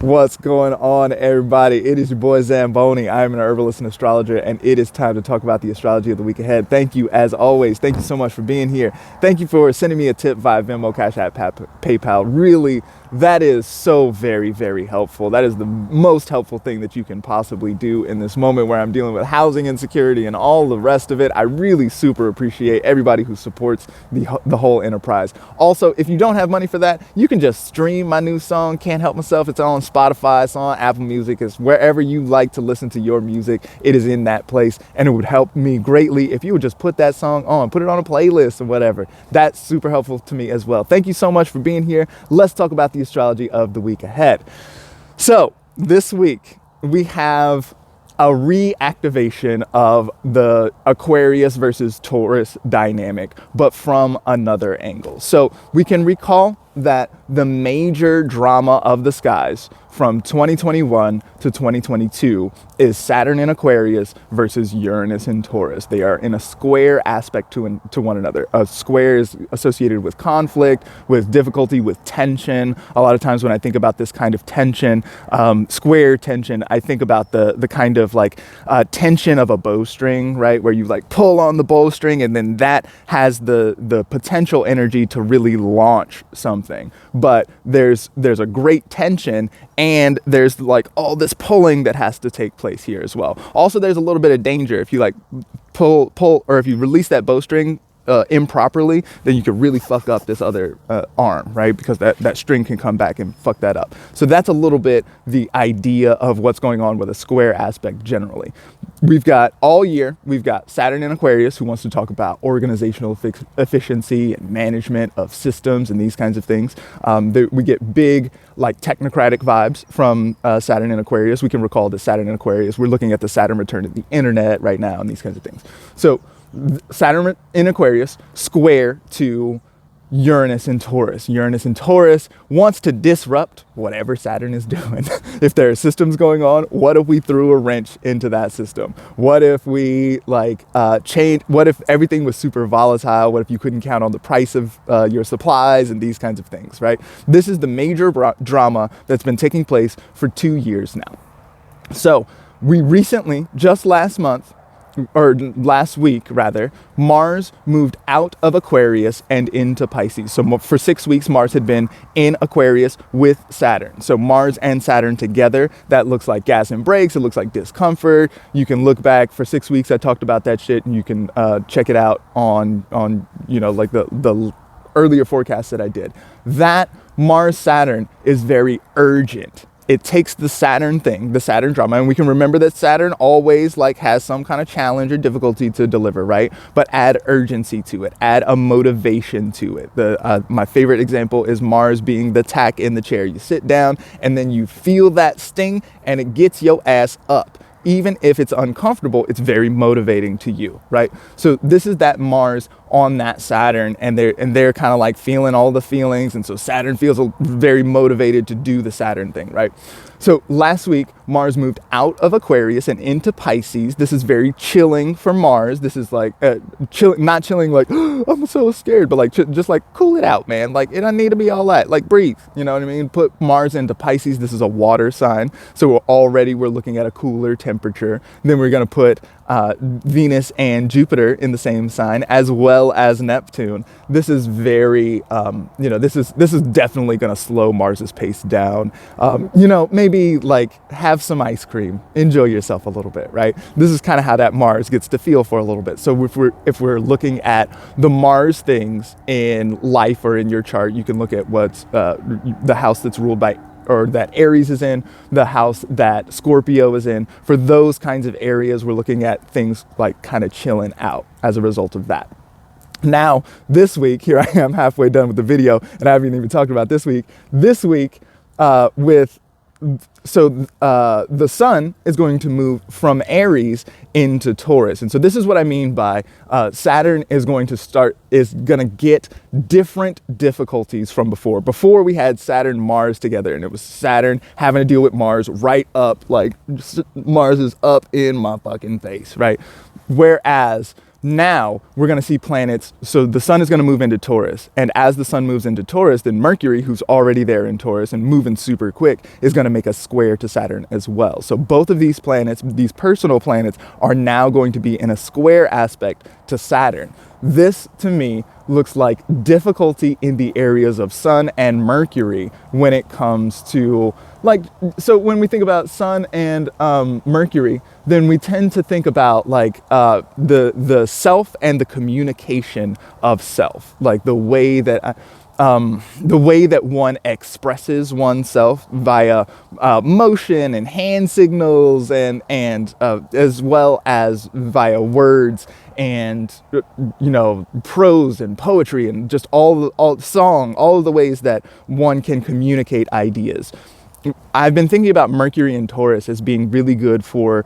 What's going on, everybody? It is your boy Zamboni. I am an herbalist and astrologer, and it is time to talk about the astrology of the week ahead. Thank you, as always. Thank you so much for being here. Thank you for sending me a tip via Venmo, Cash App, PayPal. Really, that is so very, very helpful. That is the most helpful thing that you can possibly do in this moment where I'm dealing with housing insecurity and all the rest of it. I really super appreciate everybody who supports the whole enterprise. Also, if you don't have money for that, you can just stream my new song, Can't Help Myself. It's on Spotify, it's on Apple Music, it's wherever you like to listen to your music. It is in that place, and it would help me greatly if you would just put that song on, put it on a playlist or whatever. That's super helpful to me as well. Thank you so much for being here. Let's talk about the astrology of the week ahead. So this week we have a reactivation of the Aquarius versus Taurus dynamic, but from another angle. So we can recall that the major drama of the skies from 2021 to 2022 is Saturn in Aquarius versus Uranus in Taurus. They are in a square aspect to one another. A square is associated with conflict, with difficulty, with tension. A lot of times when I think about this kind of tension, square tension, I think about the kind of like tension of a bowstring, right? Where you like pull on the bowstring and then that has the potential energy to really launch something. But there's a great tension, and there's like all this pulling that has to take place here as well. Also, there's a little bit of danger if you like pull, or if you release that bowstring improperly, then you could really fuck up this other arm, right? Because that string can come back and fuck that up. So that's a little bit the idea of what's going on with a square aspect generally. We've got all year, we've got Saturn in Aquarius, who wants to talk about efficiency and management of systems and these kinds of things. We get big like technocratic vibes from Saturn in Aquarius. We can recall that Saturn in Aquarius, we're looking at the Saturn return to the internet right now and these kinds of things. So Saturn in Aquarius square to Uranus in Taurus. Uranus in Taurus wants to disrupt whatever Saturn is doing. If there are systems going on, what if we threw a wrench into that system? What if we change? What if everything was super volatile? What if you couldn't count on the price of your supplies and these kinds of things, right? This is the major drama that's been taking place for 2 years now. So we recently, just last week, Mars moved out of Aquarius and into Pisces. So for 6 weeks, Mars had been in Aquarius with Saturn. So Mars and Saturn together, that looks like gas and brakes. It looks like discomfort. You can look back for 6 weeks. I talked about that shit, and you can check it out on like the earlier forecast that I did. That Mars-Saturn is very urgent. It takes the Saturn thing, the Saturn drama, and we can remember that Saturn always like has some kind of challenge or difficulty to deliver, right? But add urgency to it, add a motivation to it. My favorite example is Mars being the tack in the chair. You sit down and then you feel that sting and it gets your ass up. Even if it's uncomfortable, it's very motivating to you, right? So this is that Mars on that Saturn, and they're kind of like feeling all the feelings, and so Saturn feels very motivated to do the Saturn thing, right? So last week, Mars moved out of Aquarius and into Pisces. This is very chilling for Mars. This is like not chilling like, oh, I'm so scared, but like just like cool it out, man. Like it doesn't need to be all that. Like breathe, you know what I mean? Put Mars into Pisces. This is a water sign, so we're looking at a cooler temperature. Then we're gonna put Venus and Jupiter in the same sign, as well as Neptune. This is very, this is definitely going to slow Mars's pace down. Maybe like have some ice cream, enjoy yourself a little bit, right? This is kind of how that Mars gets to feel for a little bit. So if we're looking at the Mars things in life or in your chart, you can look at what's the house that's ruled by, or that Aries is in, the house that Scorpio is in. For those kinds of areas, we're looking at things like kind of chilling out as a result of that. Now, this week, here I am halfway done with the video, and I haven't even talked about this week. This week, the sun is going to move from Aries into Taurus. And so this is what I mean by Saturn is going to get different difficulties from before. Before we had Saturn, Mars together, and it was Saturn having to deal with Mars right up, like Mars is up in my fucking face, right? Whereas now we're going to see planets. So the sun is going to move into Taurus. And as the sun moves into Taurus, then Mercury, who's already there in Taurus and moving super quick, is going to make a square to Saturn as well. So both of these planets, these personal planets, are now going to be in a square aspect to Saturn. This, to me, looks like difficulty in the areas of Sun and Mercury when it comes to, like, so when we think about Sun and Mercury, then we tend to think about like the self and the communication of self, like the way that one expresses oneself via motion and hand signals and as well as via words and prose and poetry and just all song, all of the ways that one can communicate ideas. I've been thinking about Mercury and Taurus as being really good for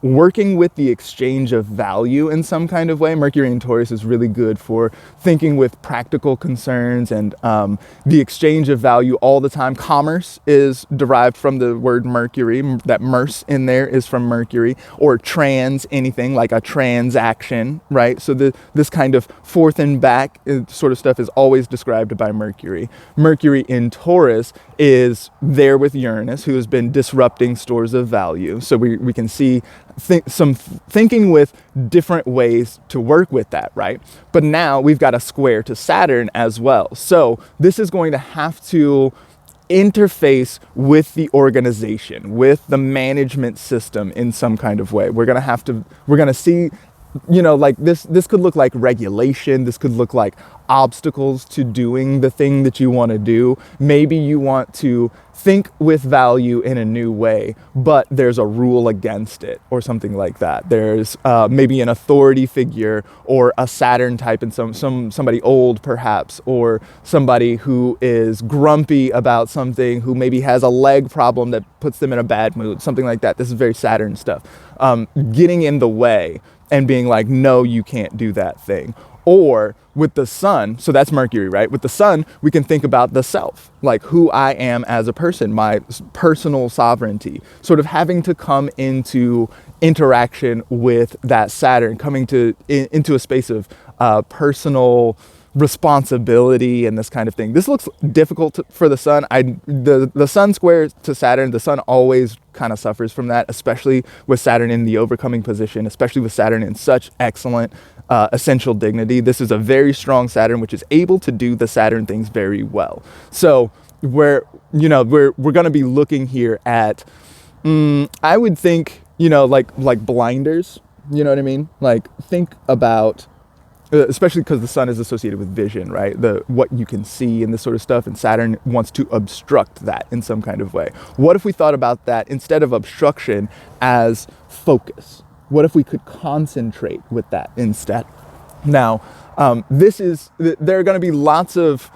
working with the exchange of value in some kind of way. Mercury and Taurus is really good for thinking with practical concerns and the exchange of value all the time. Commerce is derived from the word Mercury. That merce in there is from Mercury. Or anything like a transaction, right? So this kind of forth and back sort of stuff is always described by Mercury. Mercury in Taurus is there with Uranus, who has been disrupting stores of value. So we can see some thinking with different ways to work with that, right? But now we've got a square to Saturn as well. So this is going to have to interface with the organization, with the management system in some kind of way. We're going to see, like this could look like regulation. This could look like obstacles to doing the thing that you want to do. Maybe you want to think with value in a new way, but there's a rule against it or something like that. There's maybe an authority figure or a Saturn type in somebody old perhaps, or somebody who is grumpy about something, who maybe has a leg problem that puts them in a bad mood, something like that. This is very Saturn stuff. Getting in the way and being like, no, you can't do that thing. Or with the sun, so that's Mercury, right? With the sun, we can think about the self, like who I am as a person, my personal sovereignty, sort of having to come into interaction with that Saturn, coming into a space of personal responsibility and this kind of thing. This looks difficult for the sun. The sun square to Saturn, the sun always kind of suffers from that, especially with Saturn in the overcoming position, especially with Saturn in such excellent essential dignity. This is a very strong Saturn, which is able to do the Saturn things very well. So we're going to be looking here at, I would think, like blinders, you know what I mean? Like think about, especially because the sun is associated with vision, right? What you can see and this sort of stuff, and Saturn wants to obstruct that in some kind of way. What if we thought about that instead of obstruction as focus? What if we could concentrate with that instead? Now, there are going to be lots of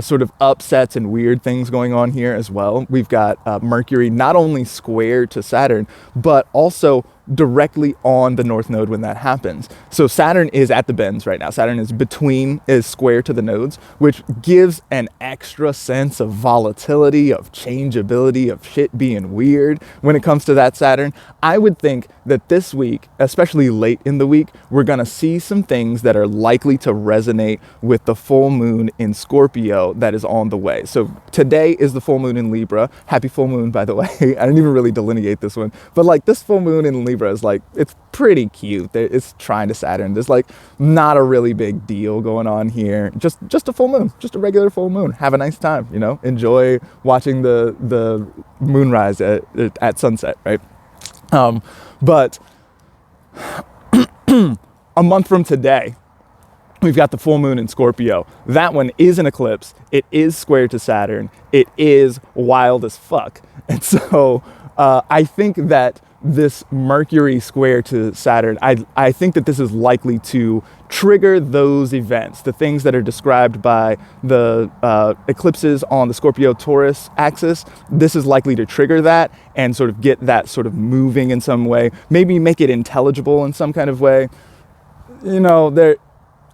sort of upsets and weird things going on here as well. We've got Mercury not only square to Saturn, but also directly on the North Node when that happens. So Saturn is at the bends right now. Saturn is square to the nodes, which gives an extra sense of volatility, of changeability, of shit being weird when it comes to that Saturn. I would think that this week, especially late in the week, we're going to see some things that are likely to resonate with the full moon in Scorpio that is on the way. So today is the full moon in Libra. Happy full moon, by the way. I didn't even really delineate this one, but like this full moon in Libra is like, it's pretty cute. It's trine to Saturn. There's like not a really big deal going on here. Just a full moon, just a regular full moon. Have a nice time, enjoy watching the moonrise at sunset, right? But a month from today, we've got the full moon in Scorpio. That one is an eclipse. It is square to Saturn. It is wild as fuck. And so I think that this Mercury square to Saturn, I think that this is likely to trigger those events, the things that are described by the eclipses on the Scorpio-Taurus axis. This is likely to trigger that and sort of get that sort of moving in some way, maybe make it intelligible in some kind of way. They're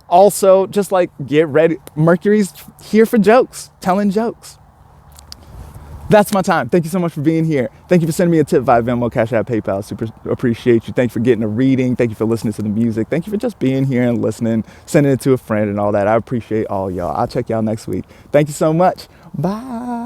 also just like, get ready. Mercury's here for jokes, telling jokes. That's my time. Thank you so much for being here. Thank you for sending me a tip via Venmo, Cash App, PayPal. Super appreciate you. Thank you for getting a reading. Thank you for listening to the music. Thank you for just being here and listening, sending it to a friend and all that. I appreciate all y'all. I'll check y'all next week. Thank you so much. Bye.